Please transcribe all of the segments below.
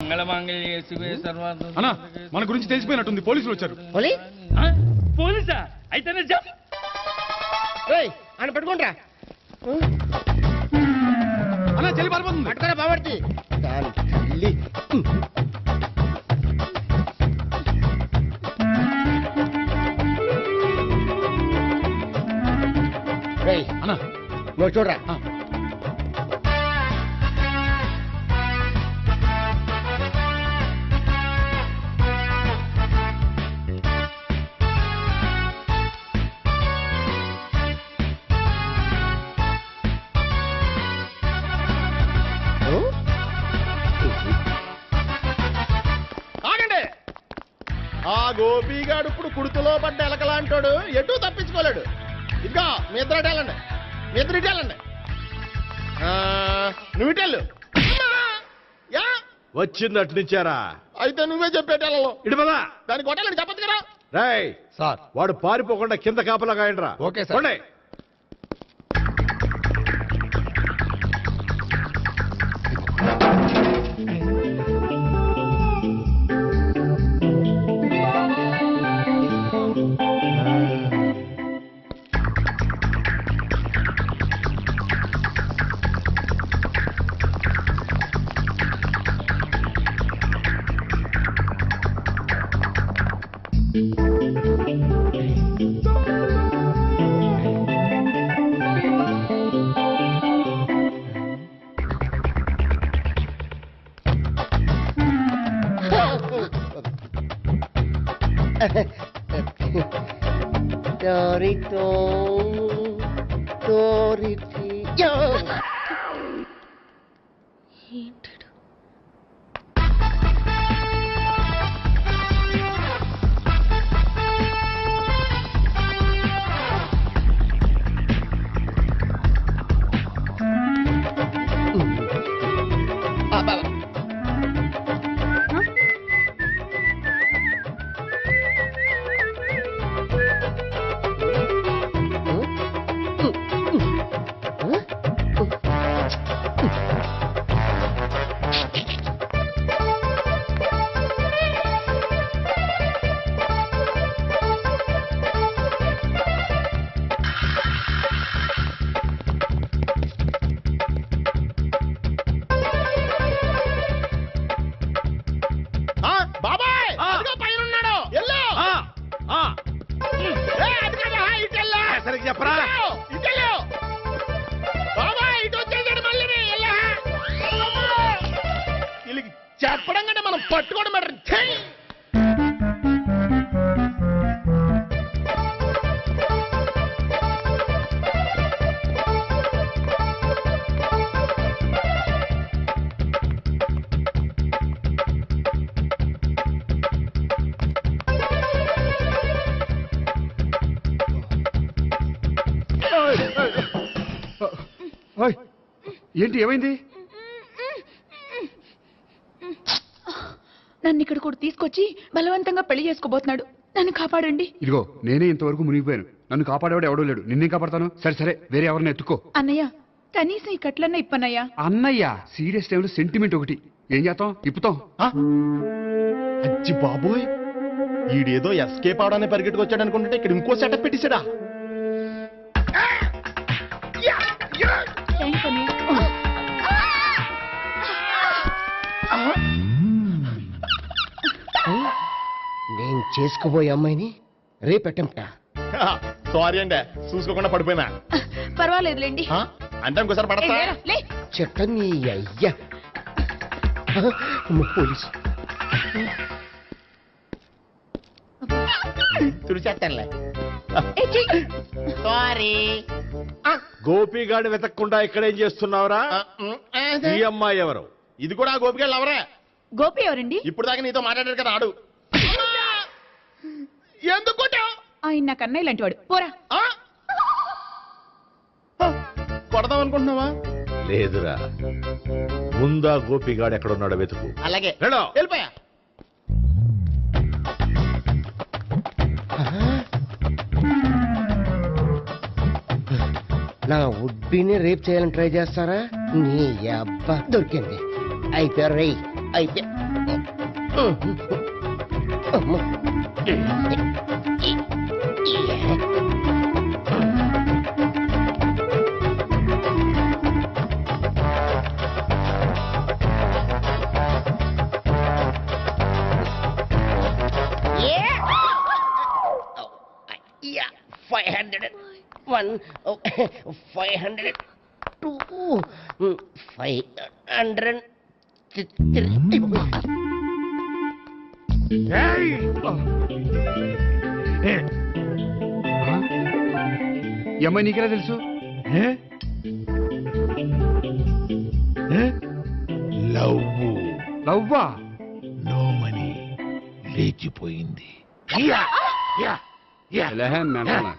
మంగళమాంగళ్య శివే సర్వార్థ. అన్నా మన గురించి తెలిసిపోయినట్టుంది, పోలీసులు వచ్చారు. పోలీసా? అయితే ఆయన పట్టుకుంటా అన్నా చెల్లి పారిపోతుంది. పట్టుకోరా బాబర్తి. అన్నా నువ్వు చూడరా. ఆ గోపిగాడు ఇప్పుడు కుడుతులో పడ్డ ఎలకలాంటాడు, ఎటు తప్పించుకోలేడు. ఇంకా మీ ఇద్దరు వెళ్ళండి, మీ ఇద్దరు ఇటు వెళ్ళండి. నువ్వు ఇటు వెళ్ళు. వచ్చింది అటు నుంచారా? అయితే నువ్వే చెప్పేటెళ్ళలో ఇటు పదా. దానికి కొట్టాలని చెప్పచ్చు కదా. రేయ్ సార్, వాడు పారిపోకుండా కింద కాపలా కాయండిరా. Okay sir. చెప్పడం మనం పట్టుకోవడం బెటర్. ఏంటి ఏమైంది? నన్ను ఇక్కడ కూడా తీసుకొచ్చి బలవంతంగా పెళ్లి చేసుకోబోతున్నాడు. నన్ను కాపాడండి. ఇదిగో నేనే ఇంతవరకు మునిగిపోయాను, నన్ను కాపాడేవాడు ఎవడో లేడు, నిన్నే కాపాడతాను. సరే సరే, వేరే ఎవరిని ఎత్తుకో. అన్నయ్య కనీసం ఈ కట్లన్నా ఇప్పన్నయ్యా. అన్నయ్య సీరియస్ టైంలో సెంటిమెంట్ ఒకటి, ఏం చేస్తాం, ఇప్పుతాం. అచ్చి బాబోయ్, ఈడేదో ఎస్కేప్ అవడానికి పరిగెట్టుకు వచ్చాడు అనుకుంటే ఇక్కడ ఇంకో సెటప్ పెట్టేశాడా. నేను చేసుకోబోయే అమ్మాయిని రేపెట్టంట. సారీ అండి, చూసుకోకుండా పడిపోయినా. పర్వాలేదులేండి. అంటే ఇంకోసారి పడతా చెట్ట నీ అయ్యా. పోలీసు తుడిచేస్తానులే. సారీ. గోపిగాడు వెతకకుండా ఇక్కడేం చేస్తున్నావురా? ఈ అమ్మాయి ఎవరు? ఇది కూడా గోపిగాడు ఎవరే? గోపి ఎవరండి? ఇప్పుడు దాకా నీతో మాట్లాడారు కదా ఆడు. ఎందుకు ఆయన నాకు అన్నయ్య లాంటి వాడు. పోరా. కొడదాం అనుకుంటున్నావా? లేదురా, ముందా గోపిగాడు ఎక్కడున్నాడో వెతుకు. అలాగే వెళ్ళిపోయా. నా ఉడ్బీని రేప్ చేయాలని ట్రై చేస్తారా? నీ అబ్బా దొరికింది. అయిపోయారు రై. అయితే అమ్మో. Yeah, 501, 502, 503. ఈ అమ్మాయి నీకెలా తెలుసు? లవ్వా? నో మనీ లేచిపోయింది. లేహే, మెంటనా?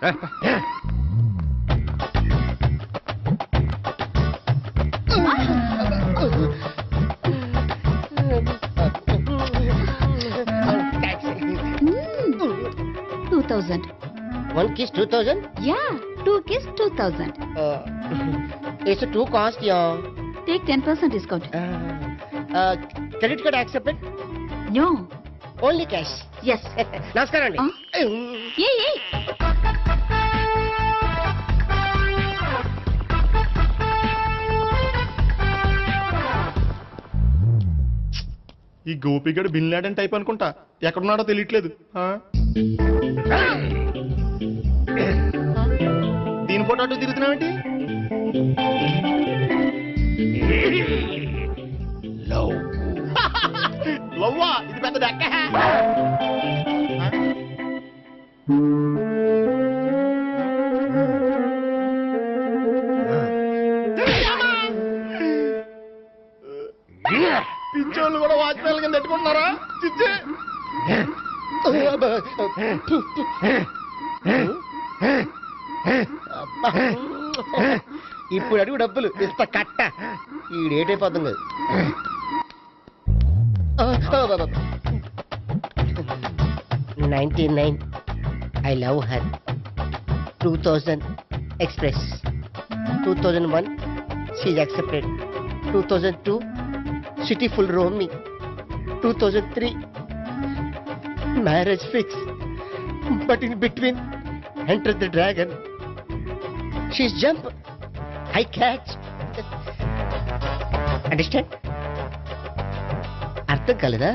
$2,000. 1 kiss 2000? Yeah, 2 kiss 2,000. It's too cost, yeah. Take 10% discount. Credit card accepted? No. Only cash. Yes. నమస్కారం అండి. Hey. ఈ గోపిగడు బిన్ లాడెన్ టైప్ అనుకుంటా, ఎక్కడున్నాడో తెలియట్లేదు. దీని ఫోటో అటు తిరుగుతున్నావేంటి? లవ్వా? ఇది పెద్ద డెక్క. పింఛోళ్ళు కూడా వాచ్మెన్ కింద పెట్టుకుంటున్నారా? చిచ్చే. ఇప్పుడు అడుగు డబ్బులు ఇంత కట్ట ఈ డేట్ అయిపోతుంది. 99 I love her. 2000 express. 2001 she's accepted. 2002 city full roaming. 2003 marriage fix. But in between entered the dragon. She's jump, I catch. Understand? అర్థం కాలేదా?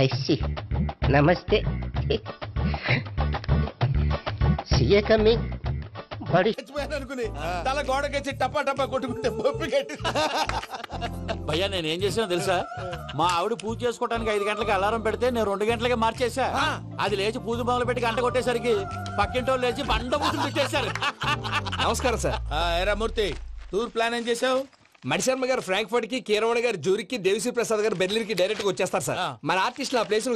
I see. Namaste. See you coming. Buddy. అనుకుని తల గోడకొచ్చి టపా టపా కొట్టుకుంటే బొప్పి కట్టి. భయ్యా నేనేం చేసానో తెలుసా? మా ఆవిడ పూజ చేసుకోవడానికి 5 గంటలకి అలారం పెడితే నేను 2 గంటలకి మార్చేసా. అది లేచి పూజ మొదలు పెట్టి గంట కొట్టేసరికి పక్కింటోళ్ళు లేచి బండ పూజలు పెట్టేశారు. నమస్కారం సార్. ఏరా మూర్తి, టూర్ ప్లాన్ ఏం చేసావు? మణిశర్మ గారు ఫ్రాంక్ఫర్ట్ కి, కీరవాణి గారు జూరిక్ కి, దేవిశ్రీ ప్రసాద్ గారు బెర్లిన్ కి డైరెక్ట్ గా వచ్చేస్తారు సార్. మన ఆర్టిస్ట్ ఆ ప్లేస్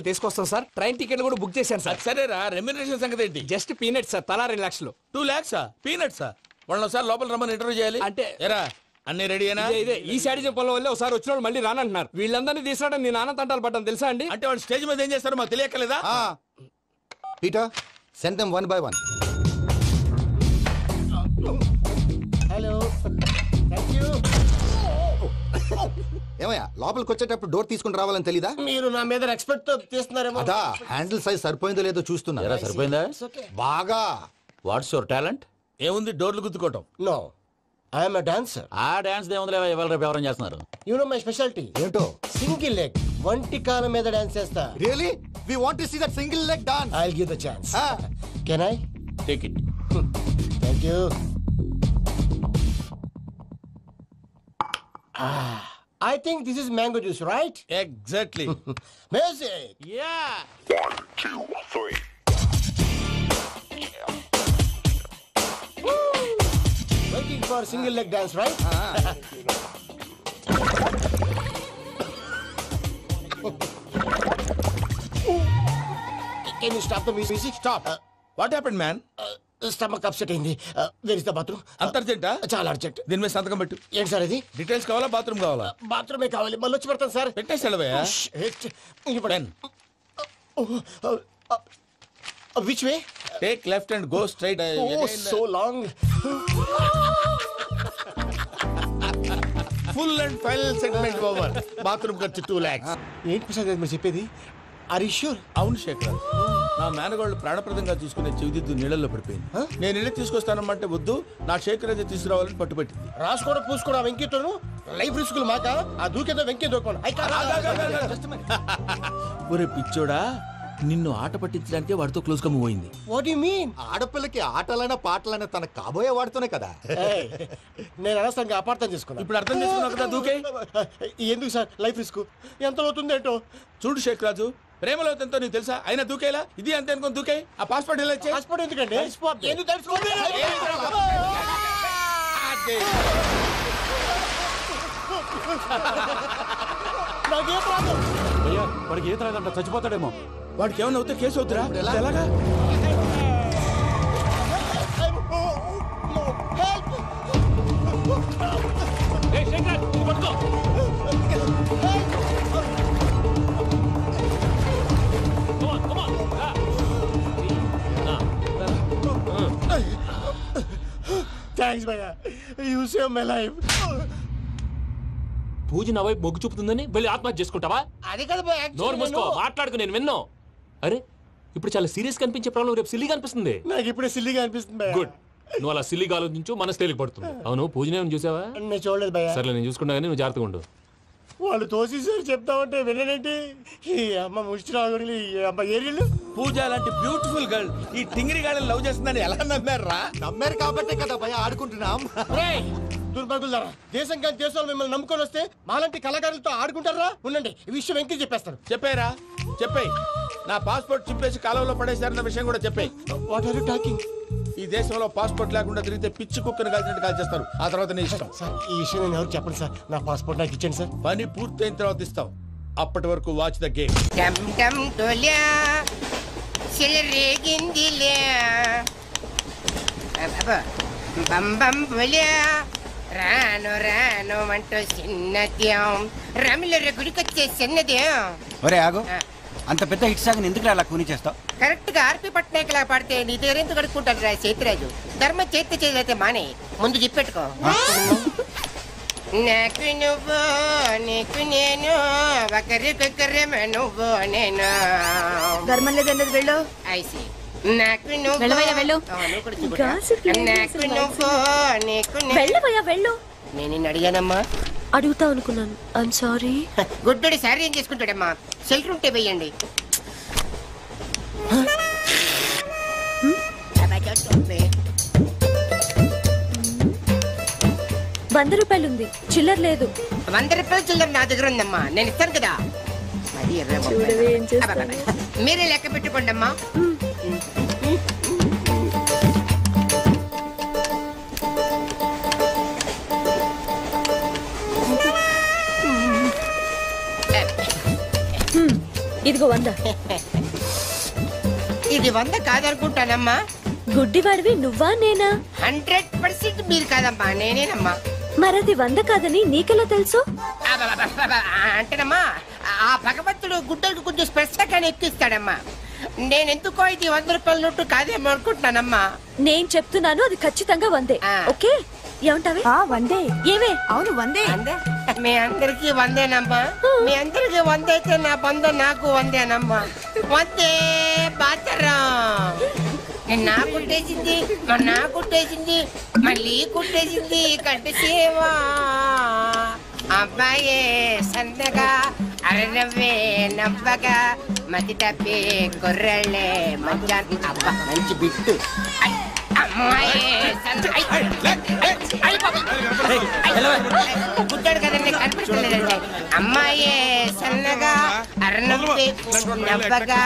తీసుకొస్తాం సార్. ట్రైన్ టికెట్ కూడా బుక్ చేశాను సార్. సరేరా, రెమ్యూనరేషన్ సంగతి ఏంటి? జస్ట్ పీనట్ సార్, తలా 2 లక్షలు. 2 lakhs పీనట్సా? వాళ్ళని ఒకసారి లోపల రమ్మని ఇంటర్వ్యూ చేయాలి. అంటే ఎరా అన్ని రెడీ అయినా? ఇదే ఈ శాడిజం పొలం వల్లే ఒకసారి వచ్చిన వాళ్ళు మళ్ళీ రానంటున్నారు. వీళ్ళందరినీ తీసుకురావడం నేను నాన్న తంటాలు పడ్డాను తెలుసా అండి. అంటే వాళ్ళు స్టేజ్ మీద ఏం చేస్తారో మాకు తెలియక్కలేదా? Peter, send them one by one. Hello. Thank you. ఏమయ్యా లోపలికి వచ్చేటప్పుడు డోర్ తీసుకుని రావాలని తెలీదా? మీరు నా మీద ఎక్స్పెక్ట్ తో తీస్తున్నారేమో. అదా హ్యాండిల్ సైజ్ సరిపోయిందో లేదో చూస్తున్నా. ఎరా సరిపోయిందా? బాగా. What's your talent? ఏముంది డోర్లు గుద్దుకోవటం? No. I am a dancer. ఆ డాన్స్ దేవుందిలే, ఇవాళ రేపు ఎవరైనా చేస్తున్నారు. You know my specialty. ఏంటో? Single leg. వంటి కాలం మీద డాన్స్ చేస్తా. Really? We want to see that single leg dance. I'll give the chance. Ah. Can I? Take it. Thank you. I think this is mango juice, right? Exactly. Music. Yeah. Waiting for single leg dance, right? Can you stop the music? Stop. What happened man? Stomach upset అయింది. Where is the bathroom? అంత అర్జెంటా? చాలా urgent. దీని మీద సంతకం పెట్టు. ఏంటి sir ఇది? Details కావాలా, బాత్రూమ్ కావాలా? బాత్రూమే కావాలి. మళ్ళీ వచ్చి పెడతాను సార్. పెట్టేసాడవయ్యా. Pen. Which way? Take left and go straight. Oh, so long. Full and final segment over. Bathroom ఖర్చు 2 lakhs. ఏంటి ప్రసాద్ గారు మీరు చెప్పేది? Are you sure? అవును శేఖర్, నా మేనగాళ్ళు ప్రాణప్రదంగా తీసుకునే చెవిదిద్దు నీళ్ళల్లో పడిపోయింది. నేను ఇల్లు తీసుకొస్తానమ్మంటే వద్దు, నా శేఖర్ అయితే తీసుకురావాలని పట్టుబట్టింది. రాసుకోవడం పూసుకోవడం వెంకీతోను లైఫ్ రిస్కులు మాక ఆ దూకేదో వెంకీ దూకోను. ఒరే పిచ్చోడా, నిన్ను ఆట పట్టించడానికి వాడితో క్లోజ్ గా మూవ్ అయింది. What you mean? ఆడపిల్లకి ఆటలైనా పాటలైనా తన కాబోయే వాడుతూనే కదా. నేను అనవసరంగా అపార్థం చేసుకున్నా. ఇప్పుడు అర్థం చేసుకున్నావు కదా, దూకే. ఎందుకు సార్ లైఫ్ రిస్క్? ఎంత అవుతుంది ఏంటో చూడు శేఖర్ రాజు, ప్రేమలో ఎంతో నీకు తెలుసా? అయినా దూకేలా, ఇది అంతే అనుకుని దూకే. ఆ పాస్పోర్ట్ ఎలా ఇచ్చే? పాస్పోర్ట్ ఎందుకండి? ఎందుకు తెలుసుకోండి? నాకేం ప్రాబ్లం? భయ్యా వాడికి ఈత రాదంట, చచ్చిపోతాడేమో. వాడికి ఏమైనా అవుతే కేసు అవుతురా? ఎలాగా? థ్యాంక్స్ భయ్యా, యు సేవ్ మై లైఫ్. పూజ నా వైపు మొగ్గు చూపుతుందని వెళ్ళి ఆత్మహత్య చేసుకుంటావా? అది కదా భయ్యా, నోరు మూసుకో, మాట్లాడుకు, నేను విన్నో. అరే ఇప్పుడు చాలా సీరియస్ కనిపించే ప్రాబ్లం రేపు సిల్లీగా అనిపిస్తుంది. నాకు ఇప్పుడే సిల్లీగా అనిపిస్తుంది భయ్యా. గుడ్, నువ్వు అలా సిల్లీగా ఆలోచించు, మనసు తేలిక పడుతుంది. అవును పూజనే చూసావా? నేను చూడలేదు భయ్యా. సర్లే నేను చూసుకున్నా కానీ నువ్వు జాగ్రత్తగా ఉండు. వాళ్ళు తోసేసారు చెప్తామంటే విననేంటి? ఈ అమ్మ ముష్టి రాగుడి, ఈ అమ్మ ఏరియలు. పూజ లాంటి బ్యూటిఫుల్ గర్ల్ ఈ టింగిరి గాడిని లవ్ చేస్తుందని ఎలా నమ్మారా? నమ్మారు కాబట్టే కదా భయ ఆడుకుంటున్నాం. దుర్భగులారా, దేశం కానీ దేశాలు మిమ్మల్ని నమ్ముకొని వస్తే మాలాంటి కళాకారులతో ఆడుకుంటారా? ఉండండి, ఈ విషయం వెంకీ చెప్పేస్తారు. చెప్పారా? చెప్పేయ్. నా పాస్పోర్ట్ చింపేసి కాలంలో పడేశారన్న విషయం కూడా చెప్పేయ్. What are you talking? ఈ దేశంలో పాస్పోర్ట్ లేకుండా తిరిగితే పిచ్చి కుక్కను కాల్చినట్టు కాల్చేస్తారు. ఆ తర్వాత నీ ఇష్టం. సార్ ఈ విషయం నేను ఎవరు చెప్పండి సార్. నా పాస్పోర్ట్ నాకు ఇచ్చేయండి సార్. పని పూర్తయిన తర్వాత ఇస్తాం. అప్పటి వరకు వాచ్ ద గేమ్. డమ్ డమ్ డోలా చెలరేగిందిలే అబ్బా బం బం బోలా రాను రాను అంటూ చిన్నద్యం రమిల గుడికొచ్చే చిన్నద్యం. ఒరే ఆగు, అంత పెద్ద హిట్ సాగుని ఎందుకు అలా కూని చేస్తావు? కరెక్ట్ గా ఆర్పి పట్నాయక్ లా పాడితే నీ దగ్గర ఎందుకు కడుక్కుంటాడు రా చేతిరాజు? ధర్మ చేతి చేదైతే మానే, ముందు చెప్పెట్టుకో. నాకు నువ్వు నీకు నేను ఒకరికొకరేమో నువ్వు నేను. ధర్మం లేదన్నది వెళ్ళు. ఐసి నాకు నువ్వు వెళ్ళవయ్యా వెళ్ళు. నాకు నువ్వు నీకు వెళ్ళవయ్యా వెళ్ళు. నేను నిన్ను అడిగానమ్మా. అడుగుతా అనుకున్నాను. I'm sorry. గుడ్డోడి సారీ ఏం చేసుకుంటాడమ్మా? షెల్టర్ ఉంటే వెయ్యండి. ₹100 ఉంది, చిల్లర లేదు. ₹100 చిల్లర నా దగ్గర ఉందమ్మా, నేను ఇస్తాను కదా. మీరే లెక్క పెట్టుకోండి అమ్మా. ఇదిగో 100. ఇది 100 కాదనుకుంటానమ్మా. గుడ్డివాడివి నువ్వా నేనా? 100% మీరు కాదమ్మా, నేనేనమ్మా. మరది 100 కాదని నీకెలా తెలుసు? అంటేనమ్మా, ఆ భగవంతుడు గుడ్డలకు కొంచెం స్పెషల్గానే ఎక్కిస్తాడమ్మా. నేనెందుకో ఇది ₹100 నోటు కాదేమో అనుకుంటున్నానమ్మా. నేను చెప్తున్నాను, అది ఖచ్చితంగా 100. ఓకే, ఏమంటావే? 100. ఏవే? అవును 100. మీ అందరికి 100నమ్మా. మీ అందరికి 100 అయితే నా బంధ నాకు 100నమ్మా. 100 బాతరం. నా కుట్టేసింది, నా కుట్టేసింది, మళ్ళీ కుట్టేసింది కంటి సేవా. అబ్బాయే సందగా అరనవ్వే నవ్వగా మతి తప్పి కుర్రళ్ళే మంచి. అబ్బా మంచి బిట్టు. గుడ్డాడు కదండి, కనిపిస్తలేదండి. అమ్మాయే సన్నగా అరనవ్వే నవ్వగా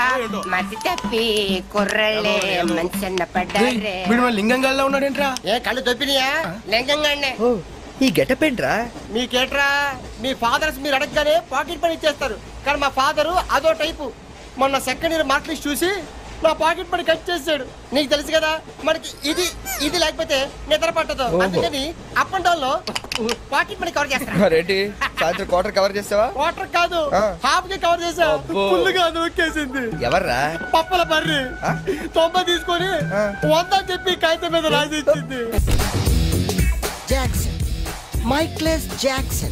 మతి తప్పి కుర్రళ్ళే మంచి అన్న పడ్డారే. లింగంగా ఉన్నాడేంట్రా? ఏ కళ్ళు తొప్పినాయా? లింగంగానే. ఈ గెటప్ ఏంట్రా? మీకేట్రా, మీ ఫాదర్స్ మీరు అడగగానే పాకెట్ పని ఇచ్చేస్తారు, కానీ మా ఫాదరు అదో టైపు. మొన్న సెకండ్ ఇయర్ మార్క్ లిస్ట్ చూసి నా పాకెట్ పని కట్ చేసాడు. నీకు తెలుసు కదా, మనకి ఇది ఇది లేకపోతే నిద్ర పట్టదు. అందుకని అప్ అండ్ డౌన్ లో పాకెట్ మనీ కవర్ చేస్తా. రెడ్డి సాయంత్రం క్వార్టర్ కవర్ చేస్తావా? వాటర్ కాదు, హాఫ్ కి కవర్ చేసా. ఫుల్ గా నొక్కేసింది. ఎవర్రా? పప్పల బర్రి 90 తీసుకొని 100 చెప్పి కాగితం మీద రాసి ఇచ్చింది. Jackson, mikeless Jackson.